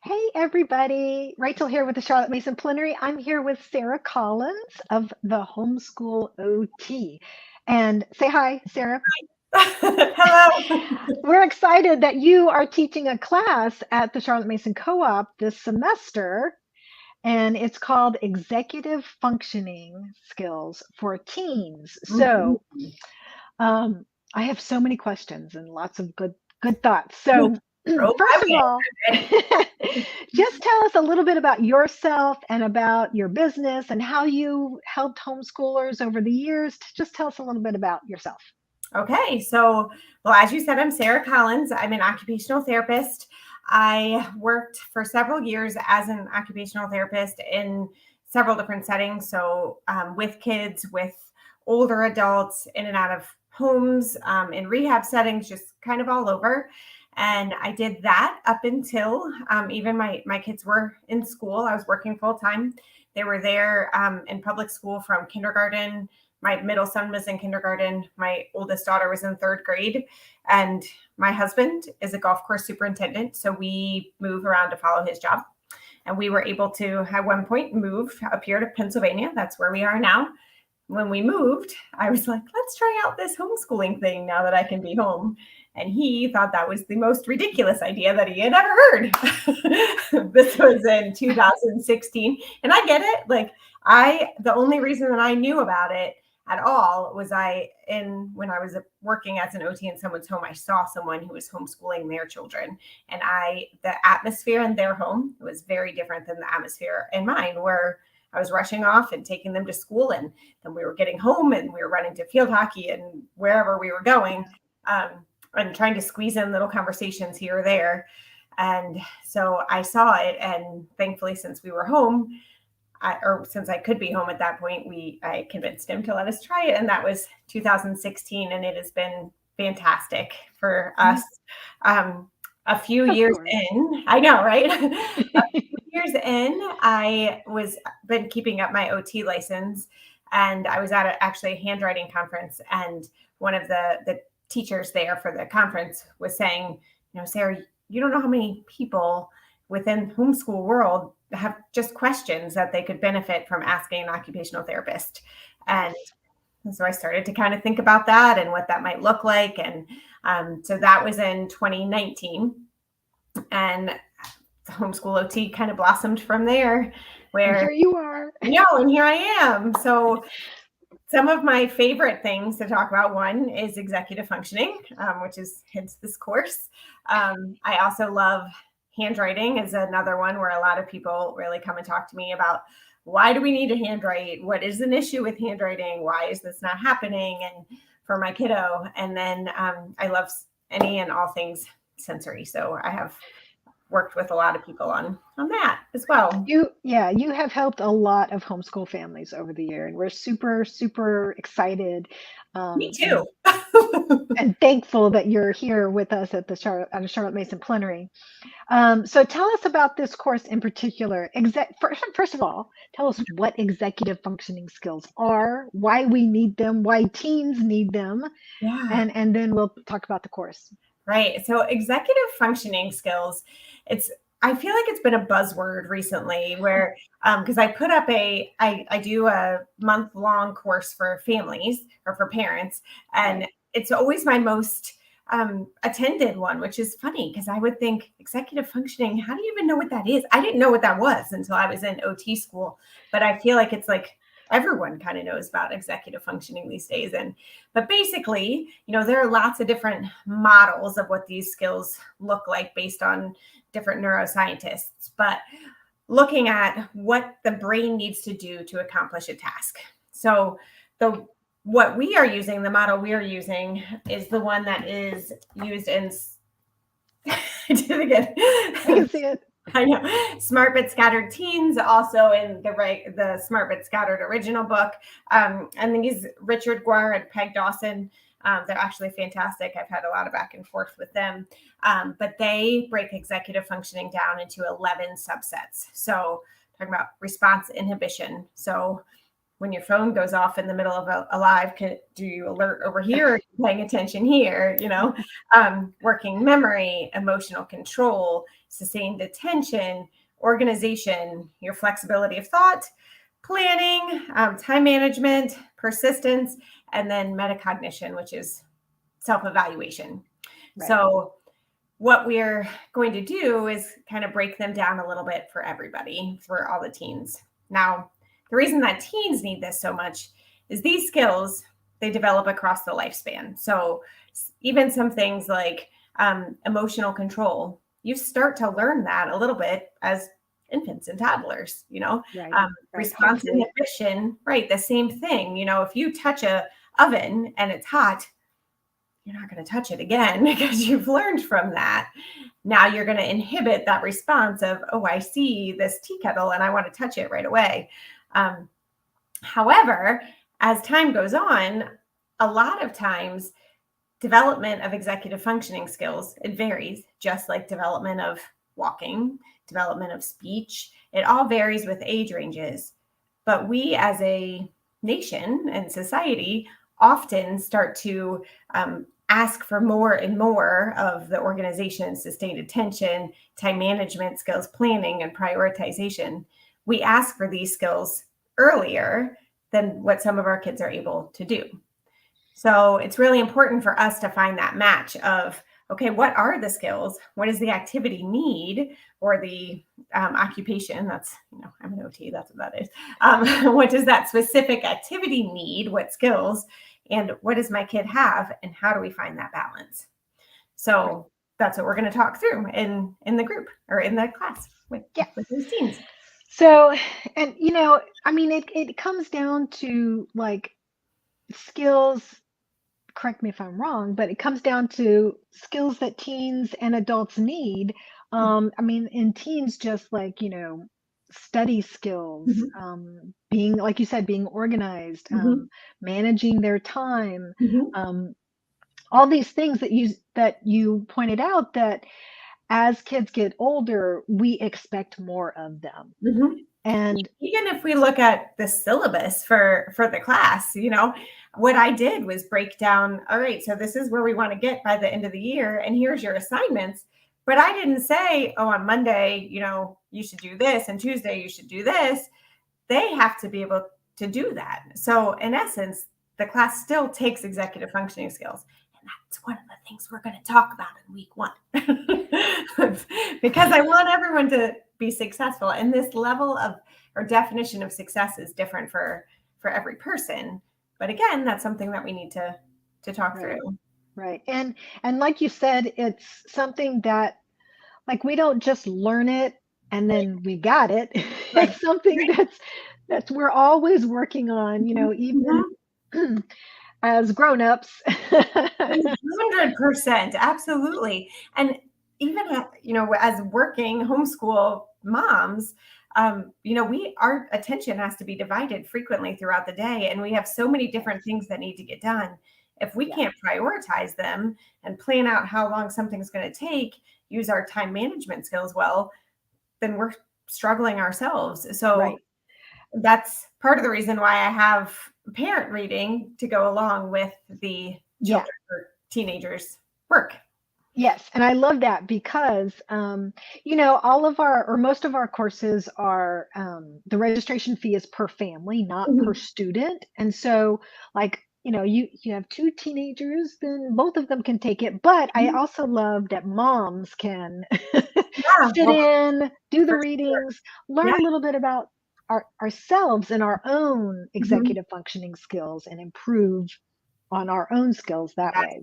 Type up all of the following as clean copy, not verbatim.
Hey everybody, Rachel here with the Charlotte Mason Plenary. I'm here with Sarah Collins of the Homeschool OT. And say hi, Sarah. Hello. We're excited that you are teaching a class at the Charlotte Mason Co-op this semester, and it's called Executive Functioning Skills for Teens. So, Mhm. um, I have so many questions and lots of good thoughts. So, Throw my first of way. all, I'm ready. just tell us a little bit about yourself and about your business and how you helped homeschoolers over the years. Just tell us a little bit about yourself. Okay, so well, as you said, I'm Sarah Collins. I'm an occupational therapist. I worked for several years as an occupational therapist in several different settings. So, with kids, with older adults, in and out of homes, in rehab settings, just kind of all over. And I did that up until even my kids were in school. I was working full time. They were there in public school from kindergarten. My middle son was in kindergarten. My oldest daughter was in third grade. And my husband is a golf course superintendent. So we move around to follow his job. And we were able to, at one point, move up here to Pennsylvania. That's where we are now. When we moved, I was like, let's try out this homeschooling thing now that I can be home. And he thought that was the most ridiculous idea that he had ever heard. This was in 2016. And I get it. The only reason that I knew about it at all was when I was working as an OT in someone's home, I saw someone who was homeschooling their children. And the atmosphere in their home was very different than the atmosphere in mine, where I was rushing off and taking them to school, and then we were getting home and we were running to field hockey and wherever we were going, and trying to squeeze in little conversations here or there. And so I saw it, and thankfully, since we were home, or since I could be home at that point, I convinced him to let us try it, and that was 2016, and it has been fantastic for us. A few Of years course. in, I know, right? Years in, I was been keeping up my OT license, and I was at actually a handwriting conference, and one of the teachers there for the conference was saying, Sarah, you don't know how many people within homeschool world have just questions that they could benefit from asking an occupational therapist. And Yes. so I started to kind of think about that and what that might look like. And so that was in 2019. And homeschool OT kind of blossomed from there, And where, here you are. and here I am. So some of my favorite things to talk about, one is executive functioning, which is hence this course. I also love handwriting is another one where a lot of people really come and talk to me about, why do we need to handwrite? What is an issue with handwriting? Why is this not happening? And for my kiddo. And then I love any and all things sensory. So I have worked with a lot of people on that as well. You have helped a lot of homeschool families over the year, and we're super excited, Me um, too. and and thankful that you're here with us at the Charlotte Mason Plenary. So tell us about this course in particular. First of all, tell us what executive functioning skills are, why we need them, why teens need them, Yeah. and then we'll talk about the course. Right. So executive functioning skills, I feel like it's been a buzzword recently where because I put up I do a month-long course for families or for parents, and Right. it's always my most attended one, which is funny because I would think executive functioning, how do you even know what that is? I didn't know what that was until I was in OT school, but I feel like it's like everyone kind of knows about executive functioning these days. But basically, there are lots of different models of what these skills look like based on different neuroscientists, but looking at what the brain needs to do to accomplish a task. So the the model we are using is the one that is used in I did it I can again. see it. I know. Smart but Scattered Teens, also in the Smart but Scattered original book. And these Richard Guar and Peg Dawson, they're actually fantastic. I've had a lot of back and forth with them. But they break executive functioning down into 11 subsets. So talking about response inhibition. So when your phone goes off in the middle of a live, do you alert over here? Or are you paying attention here? Working memory, emotional control, sustained attention, organization, your flexibility of thought, planning, time management, persistence, and then metacognition, which is self-evaluation. Right. So what we're going to do is kind of break them down a little bit for everybody, for all the teens. Now, the reason that teens need this so much is these skills, they develop across the lifespan. So even some things like emotional control, you start to learn that a little bit as infants and toddlers, right. Response inhibition, right? The same thing, if you touch a oven and it's hot, you're not going to touch it again because you've learned from that. Now you're going to inhibit that response of, oh, I see this tea kettle and I want to touch it right away. However, as time goes on, a lot of times development of executive functioning skills, it varies, just like development of walking, development of speech. It all varies with age ranges. But we as a nation and society often start to ask for more and more of the organization, sustained attention, time management skills, planning, and prioritization. We ask for these skills earlier than what some of our kids are able to do. So it's really important for us to find that match of, okay, what are the skills? What does the activity need, or the occupation? That's, I'm an OT, that's what that is. What does that specific activity need? What skills? And what does my kid have? And how do we find that balance? So that's what we're going to talk through in the group or in the class with those teens. So, and it comes down to like skills, correct me if I'm wrong, but it comes down to skills that teens and adults need. In teens, just like, study skills, being, like you said, being organized, managing their time, all these things that you pointed out, that as kids get older, we expect more of them. And even if we look at the syllabus for the class, what I did was break down, all right, so this is where we want to get by the end of the year, and here's your assignments. But I didn't say, oh, on Monday, you should do this, and Tuesday you should do this. They have to be able to do that. So in essence, the class still takes executive functioning skills. And that's one of the things we're going to talk about in week 1. Because I want everyone to be successful. And this level of, or definition of success is different for every person. But again, that's something that we need to talk through. Right. And like you said, it's something that, like, we don't just learn it and then we got it. It's something that's we're always working on, even as grown-ups. 100%, absolutely. And even as working homeschool moms, our attention has to be divided frequently throughout the day, and we have so many different things that need to get done. If we can't prioritize them and plan out how long something's going to take, use our time management skills well, then we're struggling ourselves. So that's part of the reason why I have parent reading to go along with the children or teenagers' work. Yes. And I love that because, all of most of our courses are, the registration fee is per family, not per student. And so, like, you have 2 teenagers, then both of them can take it. But I also love that moms can sit in, do the readings, learn a little bit about ourselves and our own executive functioning skills, and improve on our own skills that way.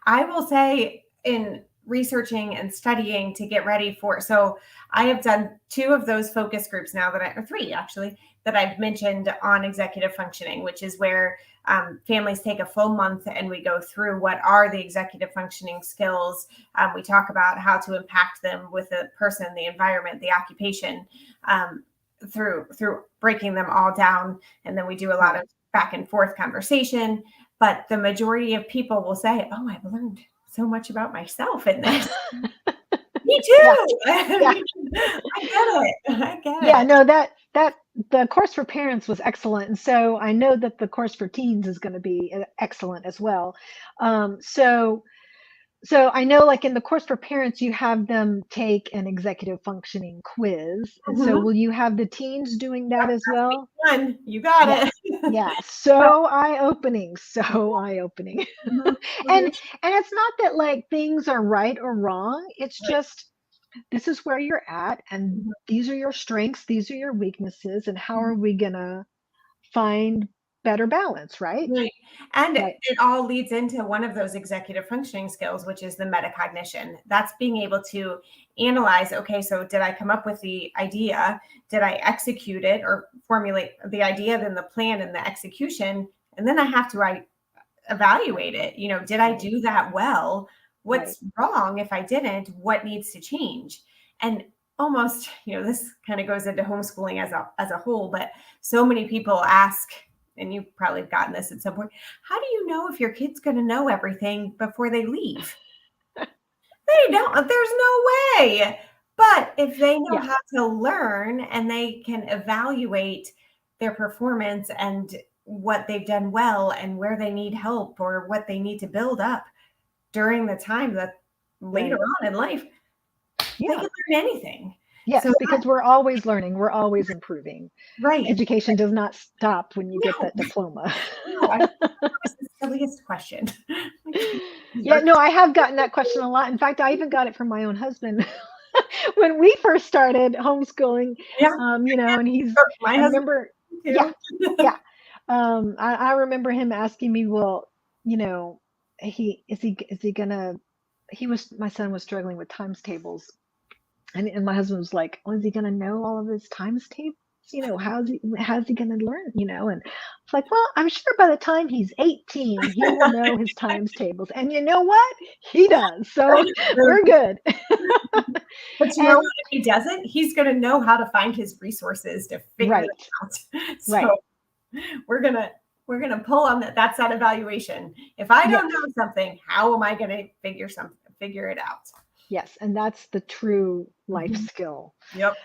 I will say, in researching and studying to get ready for, so I have done 2 of those focus groups now or 3 actually, that I've mentioned on executive functioning, which is where families take a full month and we go through what are the executive functioning skills. We talk about how to impact them with the person, the environment, the occupation, through breaking them all down. And then we do a lot of back and forth conversation. But the majority of people will say, oh, I've learned so much about myself in this. Me too. I get it. Yeah, no, that the course for parents was excellent, and so I know that the course for teens is going to be excellent as well. So I know, like in the course for parents, you have them take an executive functioning quiz, and so Mhm. will you have the teens doing that Yep, as that's week well? one. You got Yeah, it. yeah, But so eye-opening, so eye-opening. mhm, And mhm, it's not that like things are right or wrong. It's right. just this is where you're at, and Mhm, these are your strengths, these are your weaknesses, and how mhm. are we gonna find better balance, right? Right. And Right, it all leads into one of those executive functioning skills, which is the metacognition. That's being able to analyze, okay, so did I come up with the idea? Did I execute it or formulate the idea, then the plan and the execution? And then I have to evaluate it. Did I right, do that well? right. What's wrong if I didn't? What needs to change? And almost, this kind of goes into homeschooling as a whole, but so many people ask, and you've probably gotten this at some point, how do you know if your kid's going to know everything before they leave? They don't. There's no way. But if they know Yeah, how to learn and they can evaluate their performance and what they've done well and where they need help or what they need to build up during the time that later right. on in life, they Yeah. can learn anything. So Yes, because we're always learning, we're always improving. right. Education does not stop when you get No, that diploma. no, that was the silliest question. Yeah, You're no, I have gotten that question a lot. In fact, I even got it from my own husband when we first started homeschooling. yeah, And my I husband remember, yeah, too. yeah. I remember him asking me, well, is he gonna, my son was struggling with times tables. And my husband was like, "Oh, is he gonna know all of his times tables? How's he gonna learn? And it's like, well, I'm sure by the time he's 18, he will know his times tables. And you know what? He does. So we're good. But you know what? And If he doesn't, he's going to know how to find his resources to figure it right, out. right. So we're gonna pull on that. That's that evaluation. If I don't Yes, know something, how am I going to figure it out? yes. And that's the true life Mhm. skill. Yep. Yep.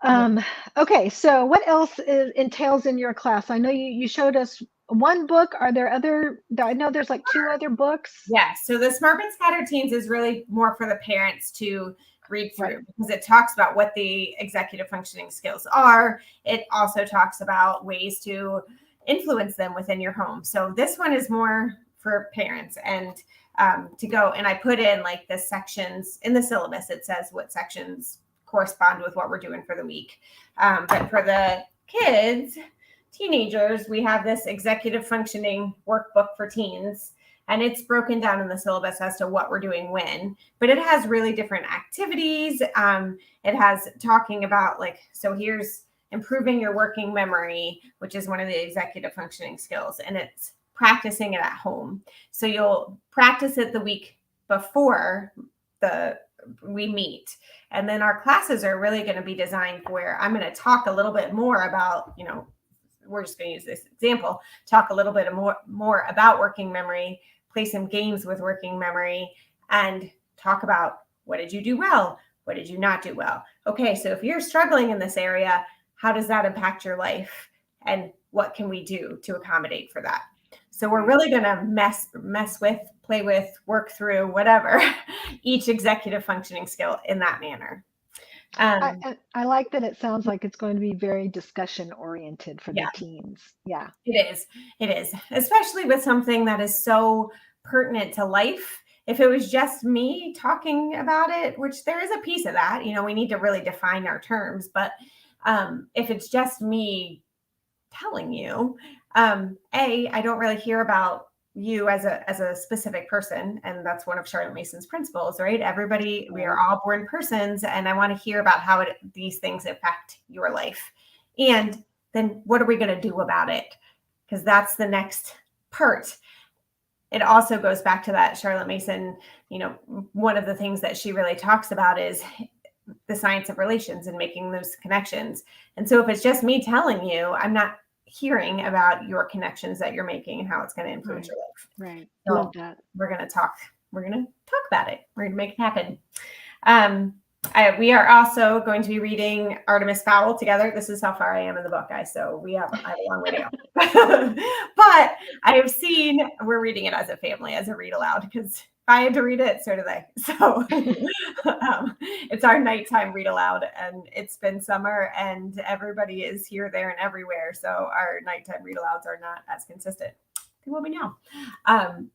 Um, okay, so what else entails in your class? I know you showed us one book. Are there other, I know there's like two other books. Yeah. So the Smart but Scattered Teens is really more for the parents to read Right. through because it talks about what the executive functioning skills are. It also talks about ways to influence them within your home. So this one is more for parents and to go. And I put in like the sections in the syllabus. It says what sections correspond with what we're doing for the week. But for the kids, teenagers, we have this executive functioning workbook for teens and it's broken down in the syllabus as to what we're doing when, but it has really different activities. It has talking about like, so here's improving your working memory, which is one of the executive functioning skills, and it's practicing it at home. So you'll practice it the week before the we meet, and then our classes are really going to be designed where I'm going to talk a little bit more about, we're just going to use this example, talk a little bit more about working memory, play some games with working memory, and talk about what did you do well? What did you not do well? Okay, so if you're struggling in this area, how does that impact your life? And what can we do to accommodate for that? So we're Right. really going to mess with, play with, work through whatever each executive functioning skill in that manner. Um, I like that it sounds like it's going to be very discussion oriented for the yeah, teens. Yeah. it is. It is, especially with something that is so pertinent to life. If it was just me talking about it, which there is a piece of that, we need to really define our terms. But if it's just me telling you, I don't really hear about you as a specific person, and that's one of Charlotte Mason's principles, right? Everybody, we are Right. all born persons, and I want to hear about how these things affect your life, and then what are we going to do about it? Because that's the next part. It also goes back to that Charlotte Mason, one of the things that she really talks about is the science of relations and making those connections. And so if it's just me telling you, I'm not hearing about your connections that you're making and how it's going to influence Right. your life. Right. Love So that. we're going to talk about it. We're going to make it happen. Um, We are also going to be reading Artemis Fowl together. This is how far I am in the book, guys. So I have a long way to go. But I have seen, we're reading it as a family, as a read aloud, because if I had to read it, so do they. So it's our nighttime read aloud, and it's been summer, and everybody is here, there, and everywhere. So our nighttime read alouds are not as consistent. What we know.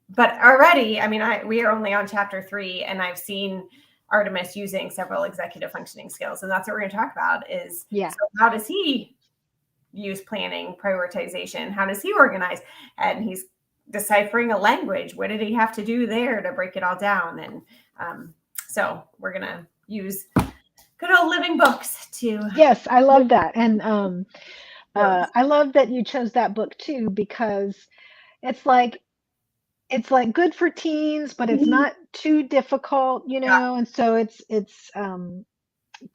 But already, I mean, we are only on chapter 3, and I've seen Artemis using several executive functioning skills, and that's what we're going to talk about is Yeah. So how does he use planning, prioritization? How does he organize? And he's deciphering a language. What did he have to do there to break it all down? And so we're going to use good old living books to. Yes, I love that. And I love that you chose that book too, because it's like good for teens, but it's not too difficult, you know, and so it's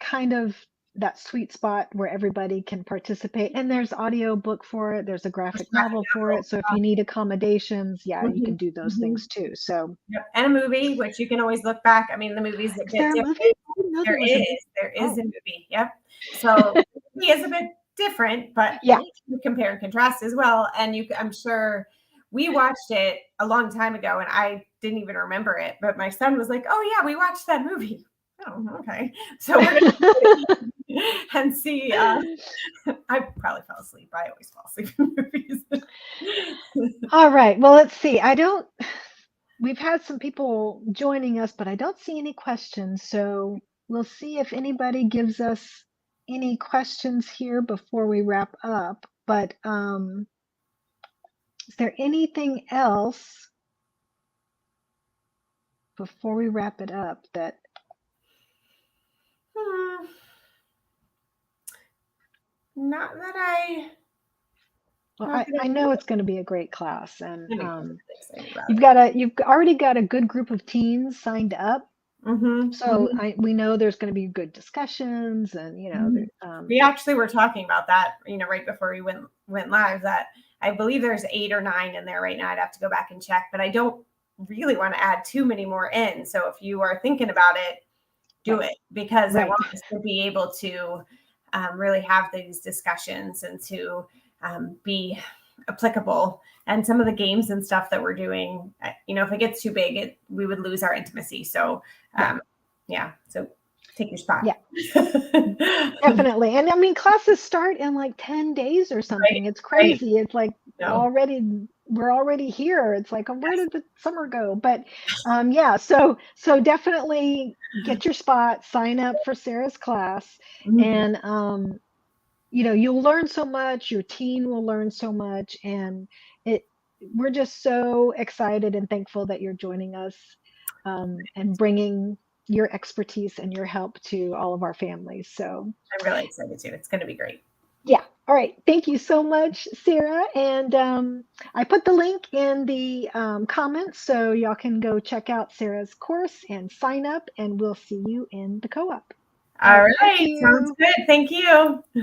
kind of that sweet spot where everybody can participate. And there's audio book for it, there's a graphic novel for it. So if you need accommodations, yeah, you can do those things too. So and a movie, which you can always look back. I mean, the movies that is there a movie? I didn't know there is a movie. Yep. So he is a bit different, but yeah, you compare and contrast as well. And I'm sure we watched it a long time ago, and I didn't even remember it. But my son was like, "Oh yeah, we watched that movie." Oh, okay. So we're gonna and see. I probably fell asleep. I always fall asleep in movies. all right, well, let's see. We've had some people joining us, but I don't see any questions. So we'll see if anybody gives us any questions here before we wrap up. But is there anything else before we wrap it up that Not that I. well, I know it's going to be a great class, and you've already got a good group of teens signed up. So we know there's going to be good discussions, and you know, we actually were talking about that, you know, right before we went live, that I believe there's 8 or 9 in there right now. I'd have to go back and check, but I don't really want to add too many more in. So if you are thinking about it, do it, because I want us to be able to really have these discussions and to be applicable. And some of the games and stuff that we're doing, you know, if it gets too big, we would lose our intimacy. So so take your spot. Yeah, definitely. And I mean, classes start in like 10 days or something. It's crazy. It's like we're already here. It's like, where did the summer go? But yeah, so definitely get your spot, sign up for Sarah's class, and you know, you'll learn so much, your teen will learn so much, and we're just so excited and thankful that you're joining us and bringing your expertise and your help to all of our families. So I'm really excited too. It's going to be great. Yeah. All right. Thank you so much, Sarah. And I put the link in the comments so y'all can go check out Sarah's course and sign up, and we'll see you in the co-op. All right. Sounds good. Thank you.